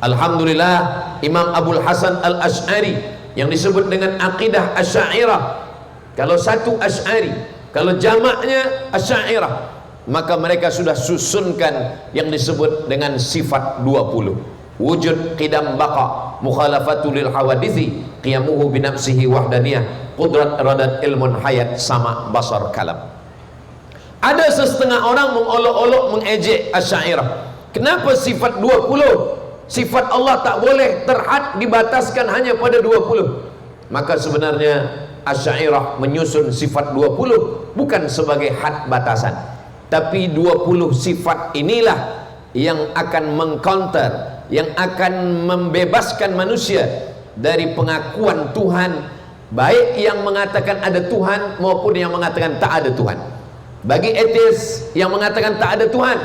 Alhamdulillah, Imam Abul Hasan Al-Asy'ari yang disebut dengan akidah Asy'ariyah, kalau satu Asy'ari, kalau jamaknya Asy'ariyah, maka mereka sudah susunkan yang disebut dengan sifat 20: wujud, qidam, baqa, mukhalafatu lil hawadithi, qiyamuhu binafsihi wahdaniyah, qudrat, iradat, ilmun, hayat, sama, basar, kalam. Ada setengah orang mengolok-olok, mengejek Asy'ariyah. Kenapa sifat 20? Sifat Allah tak boleh terhad, dibataskan hanya pada 20. Maka sebenarnya Asy'ariyah menyusun sifat 20 bukan sebagai had batasan, tapi 20 sifat inilah yang akan mengcounter, yang akan membebaskan manusia dari pengakuan Tuhan, baik yang mengatakan ada Tuhan maupun yang mengatakan tak ada Tuhan. Bagi ateis yang mengatakan tak ada Tuhan,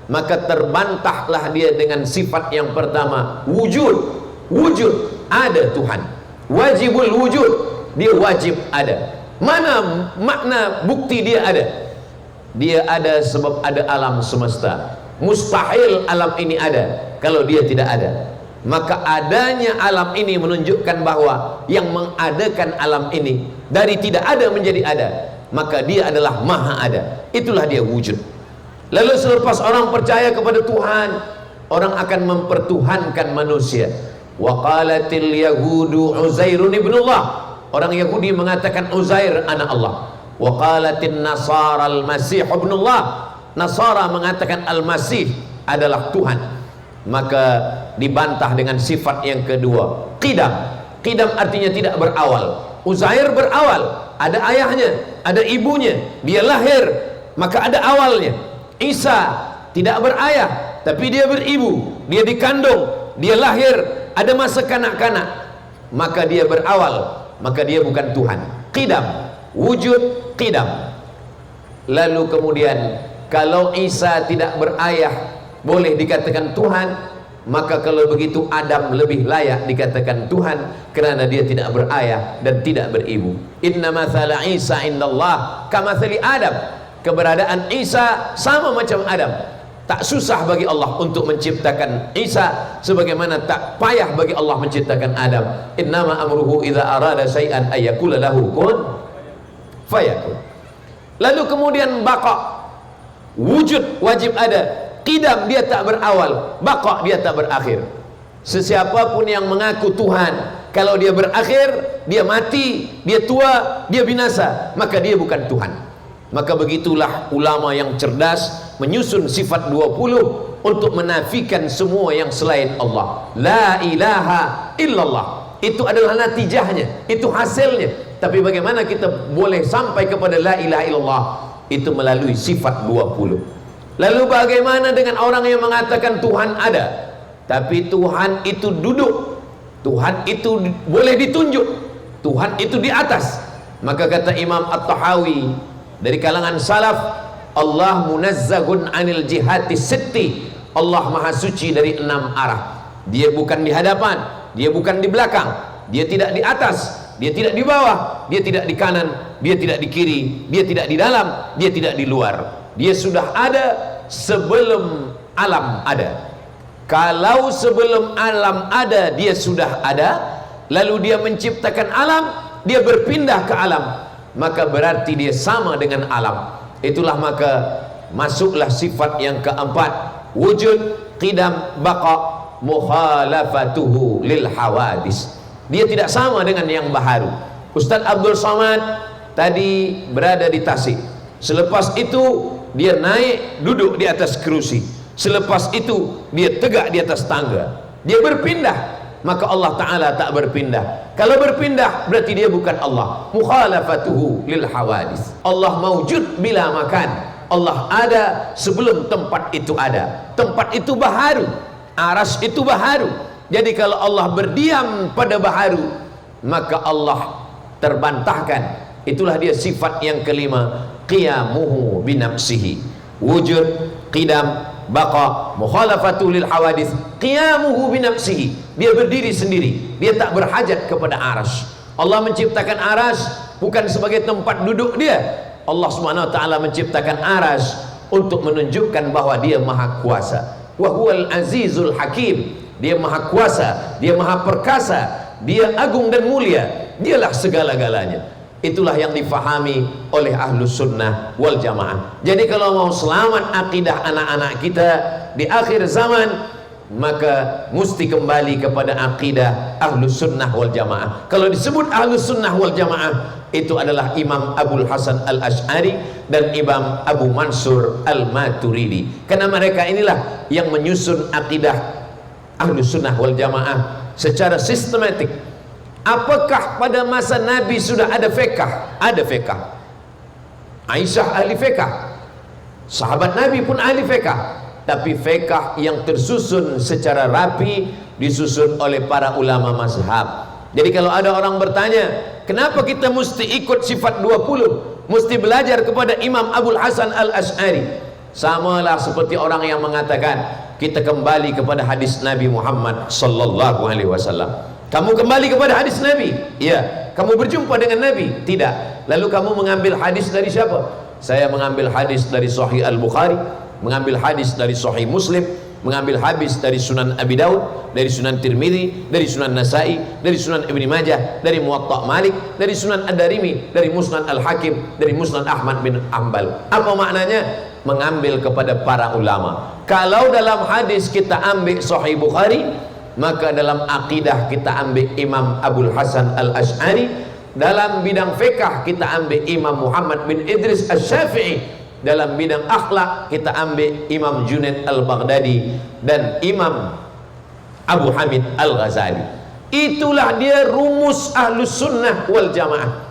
maka terbantahlah dia dengan sifat yang pertama, wujud. Wujud, ada Tuhan. Wajibul wujud, dia wajib ada. Mana makna bukti dia ada? Dia ada sebab ada alam semesta. Mustahil alam ini ada kalau dia tidak ada. Maka adanya alam ini menunjukkan bahwa yang mengadakan alam ini dari tidak ada menjadi ada, maka dia adalah maha ada. Itulah dia wujud. Lalu selepas orang percaya kepada Tuhan, orang akan mempertuhankan manusia. Wa qalatil yahudu Uzairun ibnullah. Orang Yahudi mengatakan Uzair anak Allah. Wa qalatin nasara al-masih ibnullah. Nasara mengatakan al-masih adalah Tuhan. Maka dibantah dengan sifat yang kedua, qidam. Qidam artinya tidak berawal. Uzair berawal, ada ayahnya, ada ibunya, dia lahir, maka ada awalnya. Isa tidak berayah, tapi dia beribu, dia dikandung, dia lahir, ada masa kanak-kanak, maka dia berawal, maka dia bukan Tuhan. Qidam, wujud, qidam. Lalu kemudian kalau Isa tidak berayah boleh dikatakan Tuhan, maka kalau begitu Adam lebih layak dikatakan Tuhan kerana dia tidak berayah dan tidak beribu. Inna mathala Isa indallah kamathali Adam. Keberadaan Isa sama macam Adam. Tak susah bagi Allah untuk menciptakan Isa sebagaimana tak payah bagi Allah menciptakan Adam. Innama amruhu idza arada syai'an ayyakula lahu kun fayakun. Lalu kemudian baqa, wujud wajib ada. Qidam dia tak berawal, baqa dia tak berakhir. Sesiapapun yang mengaku Tuhan, kalau dia berakhir, dia mati, dia tua, dia binasa, maka dia bukan Tuhan. Maka begitulah ulama yang cerdas menyusun sifat 20 untuk menafikan semua yang selain Allah. La ilaha illallah. Itu adalah natijahnya, itu hasilnya. Tapi bagaimana kita boleh sampai kepada la ilaha illallah? Itu melalui sifat 20. Lalu bagaimana dengan orang yang mengatakan Tuhan ada, tapi Tuhan itu duduk, Tuhan itu boleh ditunjuk, Tuhan itu di atas? Maka kata Imam At-Tahawi dari kalangan salaf, Allah munazzahun anil jihati sitti. Allah maha suci dari 6 arah. Dia bukan di hadapan, dia bukan di belakang, dia tidak di atas, dia tidak di bawah, dia tidak di kanan, dia tidak di kiri, dia tidak di dalam, dia tidak di luar. Dia sudah ada sebelum alam ada. Kalau sebelum alam ada dia sudah ada, lalu dia menciptakan alam, dia berpindah ke alam, maka berarti dia sama dengan alam. Itulah maka masuklah sifat yang keempat, wujud, qidam, baqa, mukhalafatuhu lil hawadis. Dia tidak sama dengan yang baharu. Ustaz Abdul Somad tadi berada di Tasik. Selepas itu dia naik duduk di atas kerusi. Selepas itu dia tegak di atas tangga. Dia berpindah, maka Allah Ta'ala tak berpindah. Kalau berpindah berarti dia bukan Allah. Mukhalafatuhu lil hawadis. Allah mawjud bila makan. Allah ada sebelum tempat itu ada. Tempat itu baharu, aras itu baharu. Jadi kalau Allah berdiam pada baharu, maka Allah terbantahkan. Itulah dia sifat yang kelima, qiyamuhu binafsihi. Wujud, qidam, baqa, mukhalafatu lil hawadith, qiyamuhu binafsihi. Dia berdiri sendiri, dia tak berhajat kepada arasy. Allah menciptakan arasy bukan sebagai tempat duduk dia. Allah Subhanahu wa taala menciptakan arasy untuk menunjukkan bahwa dia maha kuasa. Wa huwal azizul hakim. Dia maha kuasa, dia maha perkasa, dia agung dan mulia, dialah segala-galanya. Itulah yang difahami oleh Ahlus Sunnah wal Jamaah. Jadi kalau mau selamat akidah anak-anak kita di akhir zaman, maka mesti kembali kepada akidah Ahlus Sunnah wal Jamaah. Kalau disebut Ahlus Sunnah wal Jamaah, itu adalah Imam Abul Hasan al-Ash'ari dan Imam Abu Mansur al-Maturidi, karena mereka inilah yang menyusun akidah Ahlus Sunnah wal Jamaah secara sistematik. Apakah pada masa Nabi sudah ada fiqh? Ada fiqh. Aisyah ahli fiqh, sahabat Nabi pun ahli fiqh, tapi fiqh yang tersusun secara rapi, disusun oleh para ulama mazhab. Jadi kalau ada orang bertanya, kenapa kita mesti ikut sifat 20, mesti belajar kepada Imam Abul Hasan al-Ash'ari? Samalah seperti orang yang mengatakan kita kembali kepada hadis Nabi Muhammad sallallahu alaihi wasallam. Kamu kembali kepada hadis Nabi? Iya. Kamu berjumpa dengan Nabi? Tidak. Lalu kamu mengambil hadis dari siapa? Saya mengambil hadis dari Sahih Al-Bukhari, mengambil hadis dari Sahih Muslim, mengambil hadis dari Sunan Abi Daud, dari Sunan Tirmidzi, dari Sunan Nasai, dari Sunan Ibnu Majah, dari Muwatta Malik, dari Sunan Ad-Darimi, dari Musnad Al-Hakim, dari Musnad Ahmad bin Ambal. Apa maknanya? Mengambil kepada para ulama. Kalau dalam hadis kita ambil Sahih Bukhari, maka dalam akidah kita ambil Imam Abul Hasan al-Ash'ari, dalam bidang fiqh kita ambil Imam Muhammad bin Idris Asy-Syafi'i, dalam bidang akhlak kita ambil Imam Junaid al-Baghdadi dan Imam Abu Hamid al-Ghazali. Itulah dia rumus Ahlus Sunnah wal Jamaah.